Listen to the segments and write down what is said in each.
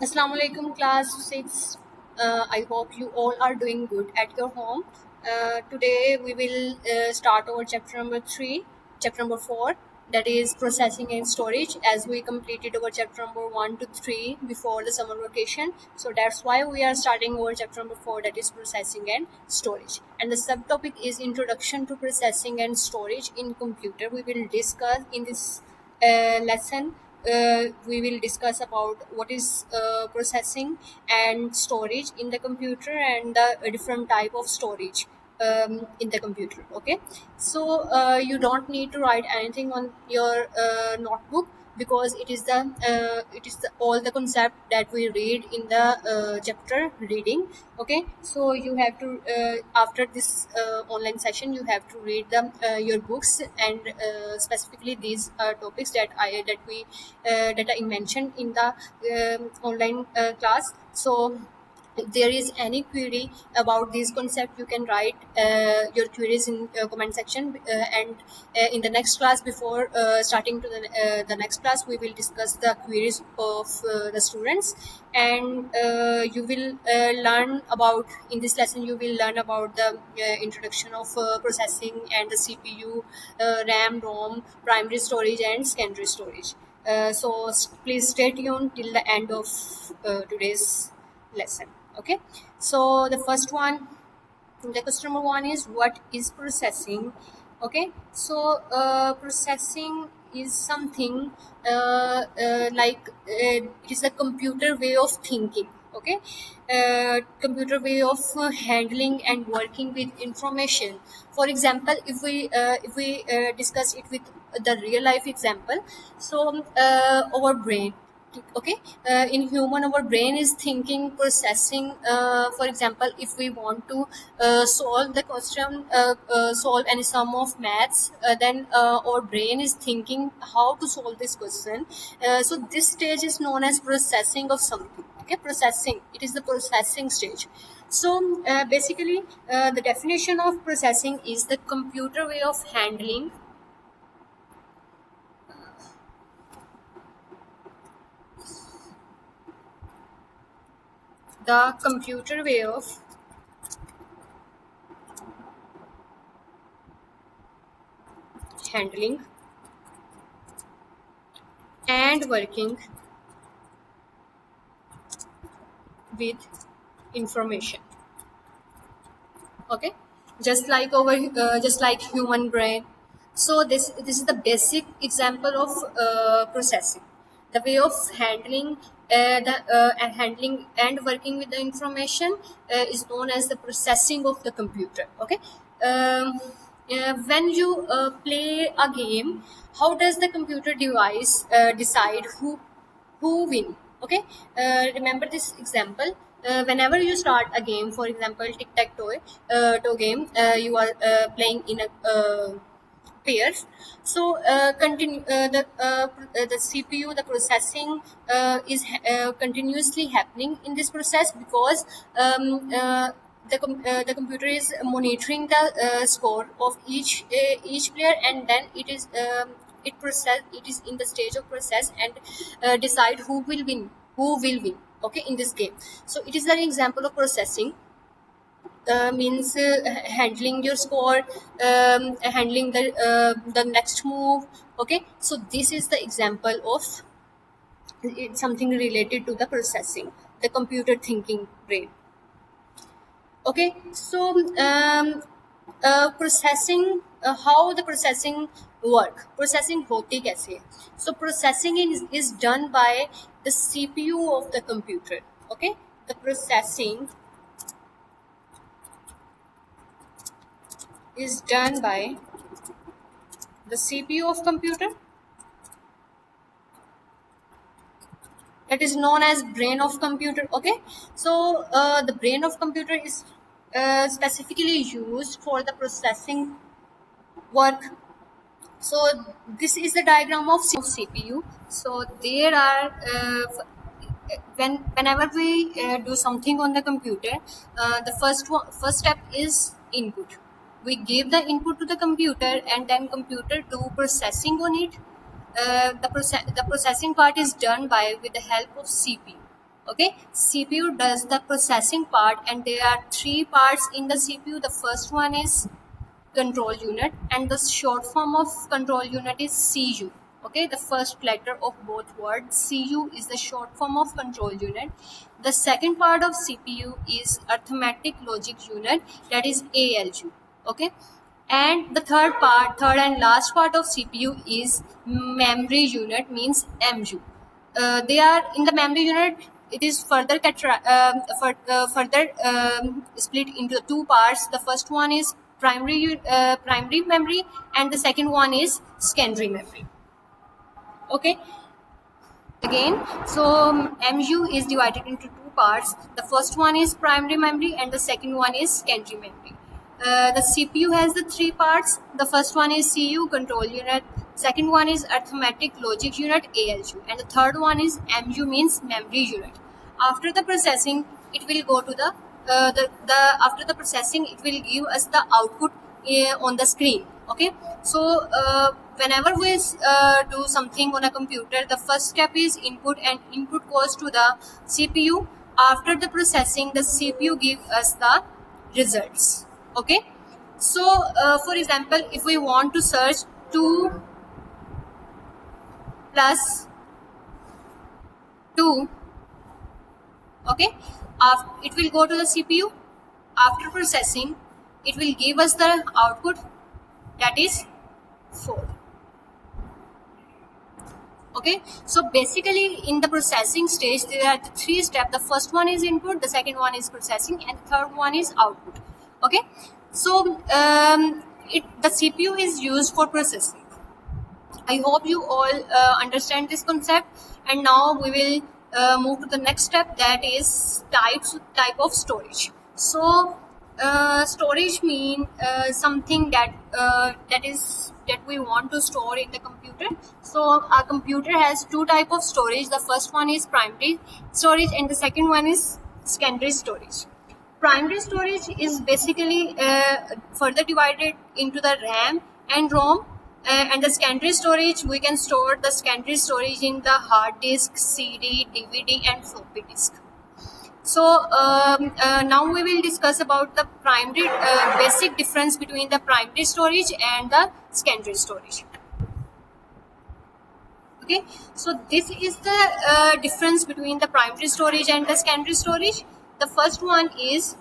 Assalamu alaikum, class 6. I hope you all are doing good at your home. Today we will start our chapter number 3, chapter number 4, that is processing and storage, as we completed our chapter number 1 to 3 before the summer vacation. So that's why we are starting our chapter number 4, that is processing and storage. And the subtopic is introduction to processing and storage in computer. We will discuss in this lesson. We will discuss about what is processing and storage in the computer and the different type of storage in the computer. Okay, so you don't need to write anything on your notebook, because it is the all the concept that we read in the chapter reading. Okay, so you have to after this online session you have to read them your books, and specifically these topics that I mentioned in the online class. So if there is any query about this concept, you can write your queries in comment section, and in the next class, before starting to the next class, we will discuss the queries of the students. And you will learn about, in this lesson you will learn about the introduction of processing and the CPU, RAM, ROM, primary storage and secondary storage. Please stay tuned till the end of today's lesson. Okay, so the first one, the customer one, is what is processing. Okay, so processing is something it is a computer way of thinking. Okay, computer way of handling and working with information. For example, if we discuss it with the real life example, so our brain. Okay, in human, our brain is thinking, processing. For example, if we want to solve the question, solve any sum of maths, then our brain is thinking how to solve this question. So this stage is known as processing of something. Okay, processing, it is the processing stage. So basically, the definition of processing is the computer way of handling, the computer way of handling and working with information. Okay, just like human brain. So this is the basic example of processing, the way of handling the and handling and working with the information is known as the processing of the computer. Okay, when you play a game, how does the computer device decide who win? Okay, remember this example. Whenever you start a game, for example tic-tac-toe game, you are playing in a pairs. So continue the CPU, the processing is continuously happening in this process, because the computer is monitoring the score of each player, and then it is in the stage of process, and decide who will win. Okay, in this game. So it is an example of processing, means handling your score, handling the next move. Okay, so this is the example of something related to the processing, the computer thinking brain. Okay, so processing, how the processing work, processing hoti kaise hai? So processing is done by the CPU of the computer. Okay, the processing is done by the CPU of computer, that is known as brain of computer. Okay, so the brain of computer is specifically used for the processing work. So this is the diagram of CPU. So there are whenever we do something on the computer, the first step is input. We give the input to the computer, and then computer do processing on it. The processing part is done by with the help of CPU. Okay, CPU does the processing part, and there are three parts in the CPU. The first one is control unit, and the short form of control unit is CU. Okay, the first letter of both words, CU, is the short form of control unit. The second part of CPU is arithmetic logic unit, that is ALU. Okay, and the third and last part of CPU is memory unit, means MU. They are in the memory unit. It is further split into two parts. The first one is primary memory, and the second one is secondary memory. Okay, again, so MU is divided into two parts. The first one is primary memory, and the second one is secondary memory. The CPU has the three parts. The first one is CU, control unit. Second one is arithmetic logic unit, ALU, and the third one is MU, means memory unit. After the processing, it will go to the after the processing, it will give us the output on the screen. Okay, so whenever we do something on a computer, the first step is input, and input goes to the CPU. After the processing, the CPU gives us the results. Okay, so for example, if we want to search 2 plus 2, okay, it will go to the CPU. After processing, it will give us the output, that is 4. Okay, so basically in the processing stage there are three steps. The first one is input, the second one is processing, and the third one is output. Okay, so the CPU is used for processing. I hope you all understand this concept, and now we will move to the next step, that is type of storage. So storage mean something that we want to store in the computer. So our computer has two type of storage. The first one is primary storage, and the second one is secondary storage. Primary storage is basically further divided into the RAM and ROM, and the secondary storage, we can store the secondary storage in the hard disk, CD, DVD, and floppy disk. So now we will discuss about the primary basic difference between the primary storage and the secondary storage. Okay, so this is the difference between the primary storage and the secondary storage. The first one is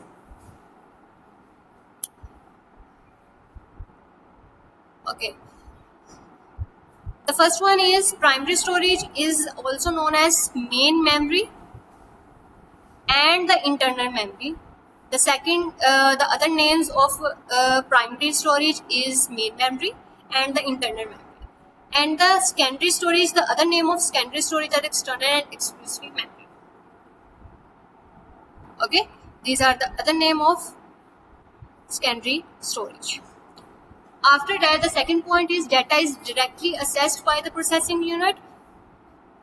the first one is primary storage is also known as main memory and the internal memory. The second, the other names of primary storage is main memory and the internal memory. And the secondary storage, the other name of secondary storage are external and exclusive memory. Okay, these are the other name of secondary storage. After that, the second point is data is directly accessed by the processing unit.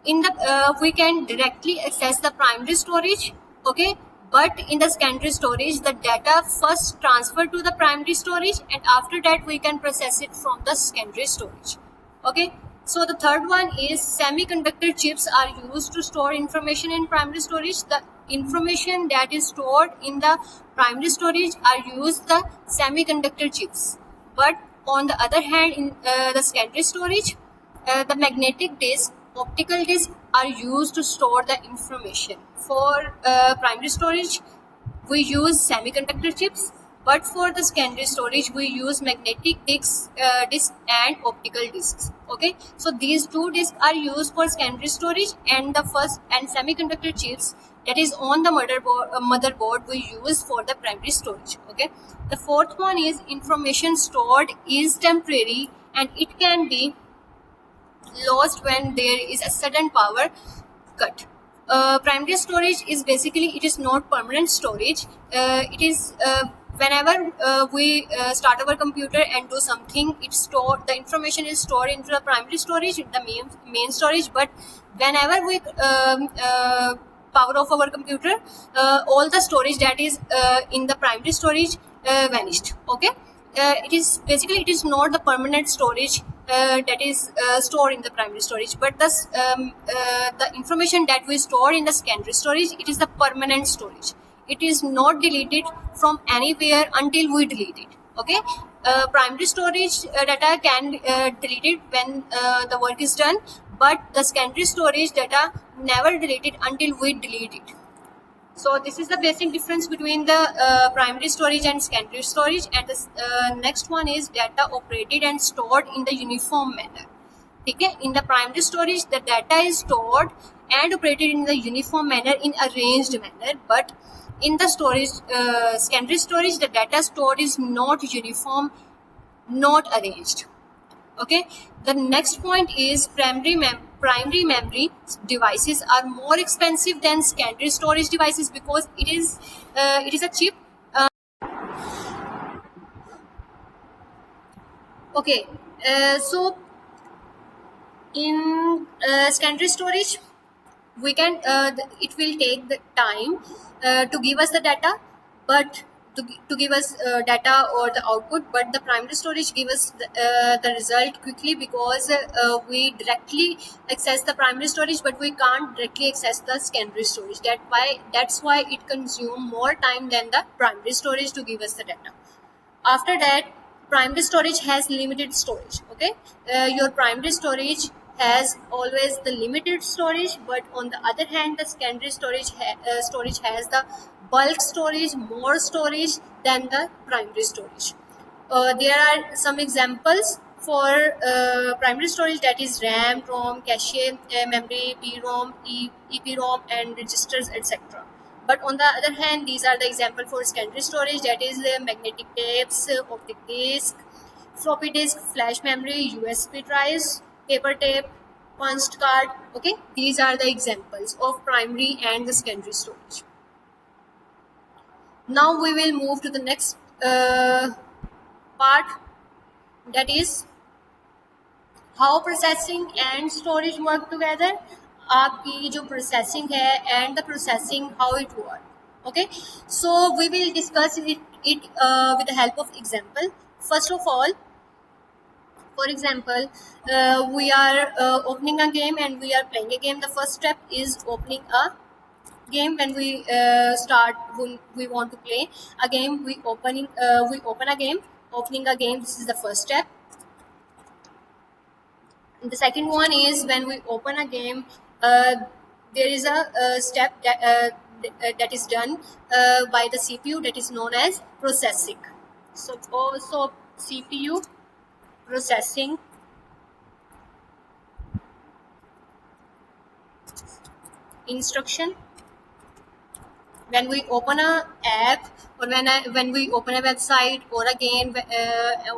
In the we can directly access the primary storage. Okay, but in the secondary storage, the data first transferred to the primary storage, and after that we can process it from the secondary storage. Okay, so the third one is semiconductor chips are used to store information in primary storage. The information that is stored in the primary storage are used the semiconductor chips, but on the other hand, in the secondary storage, the magnetic disk, optical disk are used to store the information. For primary storage, we use semiconductor chips, but for the secondary storage, we use magnetic disks and optical disks. Okay, so these two disks are used for secondary storage, and the first and semiconductor chips that is on the motherboard we use for the primary storage. Okay, the fourth one is information stored is temporary and it can be lost when there is a sudden power cut. Primary storage is basically, it is not permanent storage. It is whenever we start our computer and do something, the information is stored into the primary storage, the main storage. But whenever we power off our computer, all the storage that is in the primary storage vanished. Okay, it is basically, it is not the permanent storage that is stored in the primary storage, but the information that we store in the secondary storage, it is the permanent storage. It is not deleted from anywhere until we delete it. Okay, primary storage data can delete it when the work is done, but the secondary storage data never deleted until we delete it. So this is the basic difference between the primary storage and secondary storage. And the next one is data operated and stored in the uniform manner. Okay, in the primary storage, the data is stored and operated in the uniform manner, in arranged manner. But in the storage, secondary storage, the data stored is not uniform, not arranged. Okay, the next point is primary memory devices are more expensive than secondary storage devices because it is a chip. Okay, so in secondary storage, we can it will take the time to give us the data, but to give us data or the output, but the primary storage give us the result quickly because we directly access the primary storage, but we can't directly access the secondary storage. That's why it consume more time than the primary storage to give us the data. After that, primary storage has limited storage. Okay, your primary storage has always the limited storage, but on the other hand, the secondary storage has the bulk storage, more storage than the primary storage. There are some examples for primary storage, that is RAM, ROM, cache, memory, PROM, EPROM, and registers, etc. But on the other hand, these are the example for secondary storage, that is magnetic tapes, optic disk, floppy disk, flash memory, USB drives, paper tape, punched card. Okay, these are the examples of primary and the secondary storage. Now we will move to the next part, that is how processing and storage work together. आपकी जो processing है and the processing, how it work. Okay, so we will discuss it with the help of example. First of all, for example, we are opening a game and we are playing a game. The first step is opening a game. When we when we want to play a game, we open a game. Opening a game, this is the first step. The second one is when we open a game, there is a step that is done by the CPU, that is known as processing. So also CPU processing instruction. When we open a app, or when we open a website or a game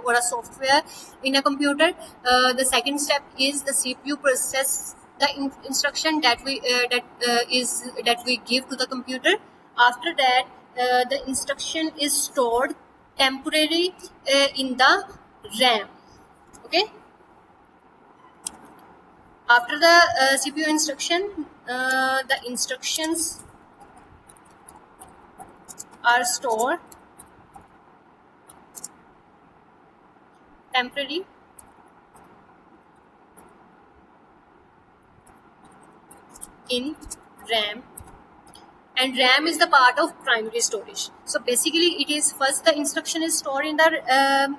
or a software in a computer, the second step is the CPU process the instruction that we give to the computer. After that, the instruction is stored temporarily in the RAM. Okay. After the CPU instruction, the instructions are stored temporarily in RAM, and RAM is the part of primary storage. So basically, it is first the instruction is stored in the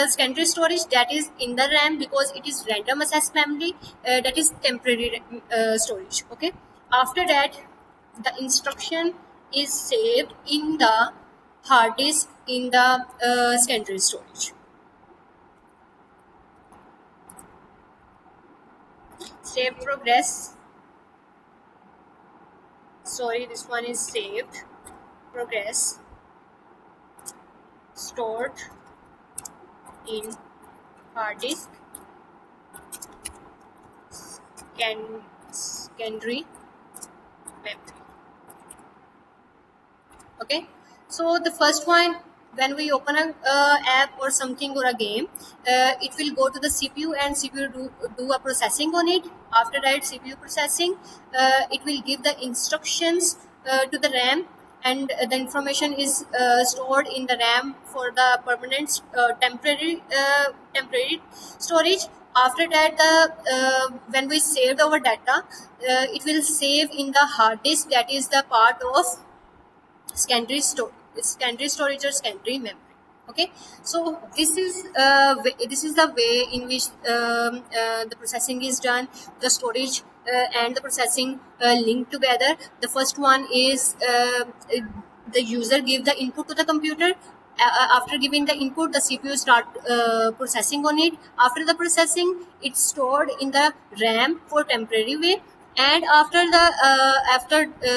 secondary storage, that is in the RAM, because it is random access memory, that is temporary storage. Okay. After that, the instruction is saved in the hard disk in the secondary storage. Save progress. Sorry, this one is saved progress stored in hard disk secondary memory. Okay, so the first one, when we open an app or something or a game, it will go to the CPU and CPU do a processing on it. After that, CPU processing, it will give the instructions to the RAM. and the information is stored in the RAM for the permanent temporary storage. After that, the when we saved our data, it will save in the hard disk, that is the part of secondary storage or secondary memory. Okay, so this is the way in which the processing is done. The storage and the processing linked together. The first one is the user give the input to the computer. After giving the input, the CPU start processing on it. After the processing, it's stored in the RAM for temporary way, and after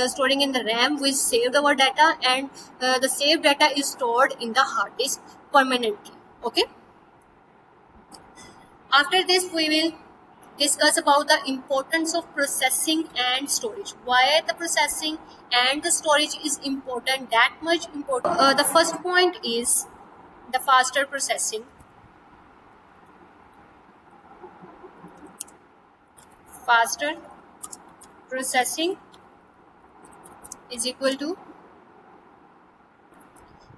storing in the RAM, we saved our data, and the saved data is stored in the hard disk permanently. Okay, after this we will discuss about the importance of processing and storage. Why the processing and the storage is important, that much important. The first point is the faster processing. Faster processing is equal to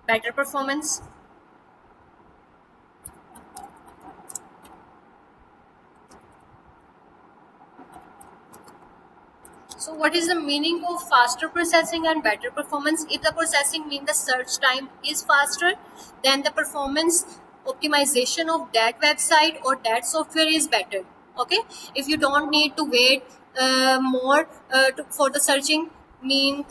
better performance. So what is the meaning of faster processing and better performance? If the processing means the search time is faster, then the performance optimization of that website or that software is better. Okay, if you don't need to wait more for the searching, means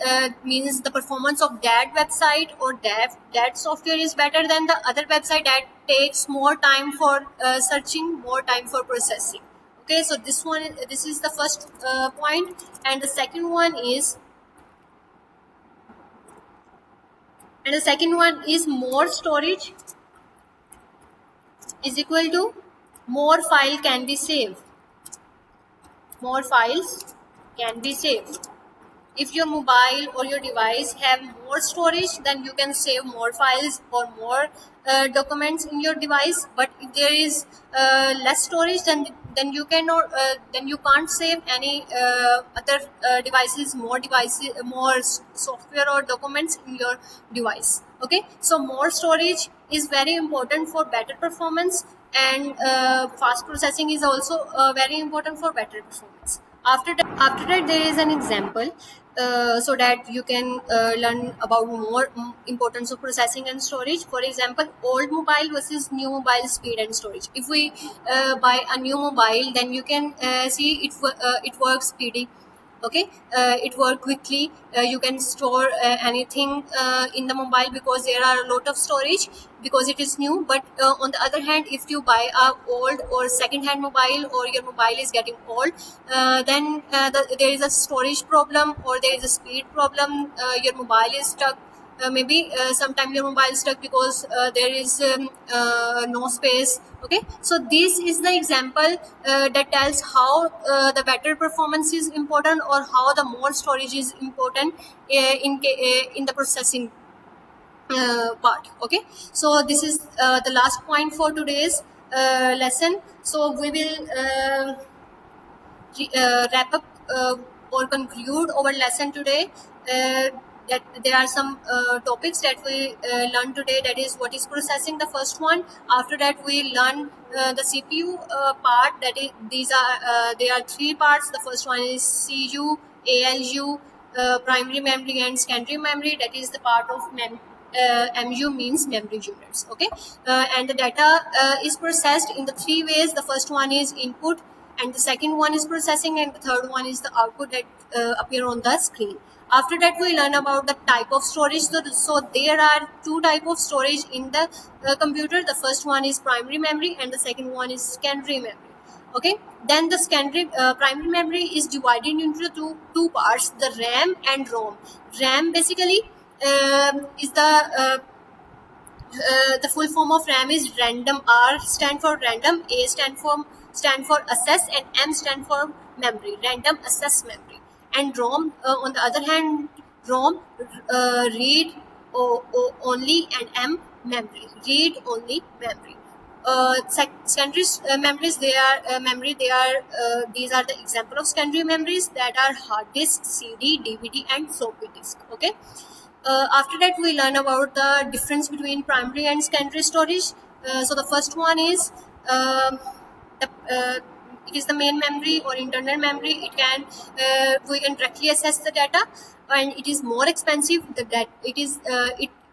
the performance of that website or that software is better than the other website that takes more time for searching, more time for processing. Okay, so this is the first point, and the second one is more storage is equal to more file can be saved. More files can be saved. If your mobile or your device have more storage, then you can save more files or more documents in your device. But if there is less storage, then you cannot then you can't save any other devices, more software or documents in your device. Okay, so more storage is very important for better performance, and fast processing is also very important for better performance. After that there is an example, so that you can learn about more importance of processing and storage. For example, old mobile versus new mobile speed and storage. If we buy a new mobile, then you can see it works speedy. Okay, it work quickly. You can store anything in the mobile because there are a lot of storage, because it is new. But on the other hand, if you buy a old or second hand mobile, or your mobile is getting old, then there is a storage problem or there is a speed problem. Your mobile is stuck. Maybe sometime your mobile is stuck because there is no space. Okay, so this is the example that tells how the better performance is important, or how the more storage is important in the processing part. Okay, so this is the last point for today's lesson. So we will wrap up or conclude our lesson today. That there are some topics that we learned today. That is, what is processing, the first one. After that, we learn the CPU part. That is, there are three parts. The first one is CU, ALU, primary memory, and secondary memory. That is the part of MU means memory units. Okay, and the data is processed in the three ways. The first one is input, and the second one is processing, and the third one is the output that appear on the screen. After that, we learn about the type of storage. So there are two type of storage in the computer. The first one is primary memory, and the second one is secondary memory. Okay, then the secondary primary memory is divided into two parts: the RAM and ROM. RAM basically is the full form of RAM is random. R stand for random, A stand for access, and M stand for memory, random access memory. And ROM, on the other hand, ROM, read only, and M, memory, read only memory. Secondary memories, they are memory. They are these are the example of secondary memories, that are hard disk, CD, DVD, and floppy disk. Okay. After that, we learn about the difference between primary and secondary storage. So the first one is um the, it is the main memory or internal memory. We can directly access the data, and it is more expensive. It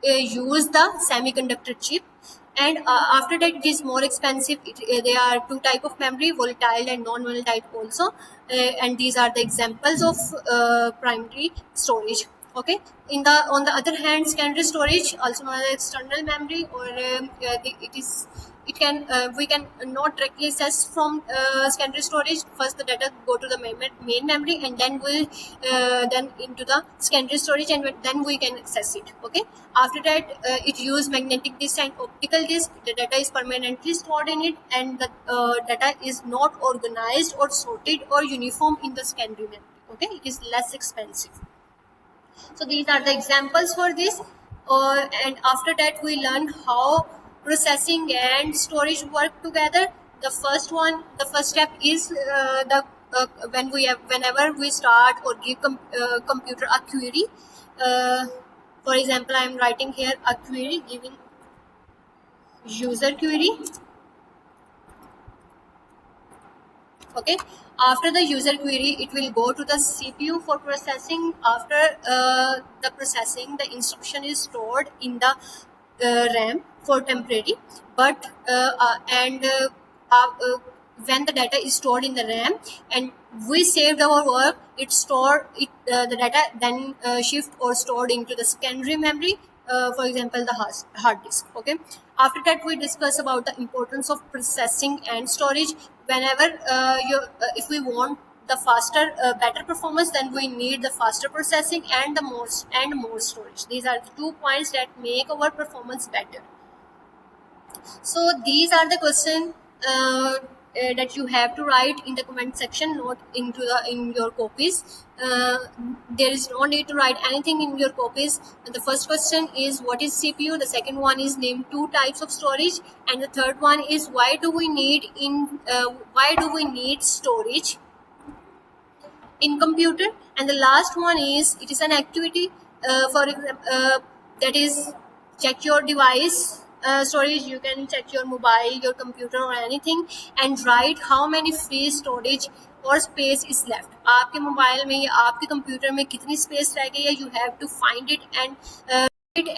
use the semiconductor chip, and after that it is more expensive. There are two type of memory, volatile and non-volatile also, and these are the examples of primary storage. Okay, in the on the other hand, secondary storage, also known as external memory, or it is it can we can not directly access from secondary storage. First the data go to the main memory, and then then into the secondary storage, and then we can access it. Okay, after that it use magnetic disk and optical disk. The data is permanently stored in it, and the data is not organized or sorted or uniform in the secondary memory. Okay, it is less expensive. So these are the examples for this. And after that we learn how processing and storage work together. The first step is the whenever we start or give computer a query. uh, for example, I am writing here a query, giving user query. Okay, after the user query it will go to the CPU for processing. After the processing, the instruction is stored in the RAM for temporary, but and when the data is stored in the RAM and we saved our work, the data then shift or stored into the secondary memory, for example the hard disk. Okay, after that we discuss about the importance of processing and storage. Whenever if we want the faster better performance, then we need the faster processing and the more storage. These are the 2 points that make our performance better. So these are the questions that you have to write in the comment section, not in your copies. There is no need to write anything in your copies. The first question is what is CPU. The second one is name two types of storage, and the third one is why do we need storage in computer. And the last one is it is an activity, for example, that is check your device storage. You can check your mobile, your computer or anything, and write how many free storage और space is left. आपके mobile में या आपके computer में कितनी space रह गई है. You have to find it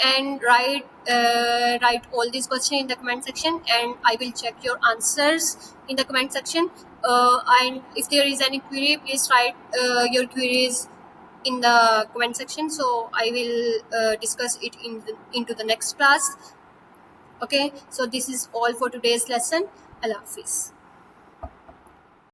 and write all these questions in the comment section, and I will check your answers in the comment section. And if there is any query, please write your queries in the comment section, so I will discuss it into the next class. Okay, so this is all for today's lesson. Allah Hafiz.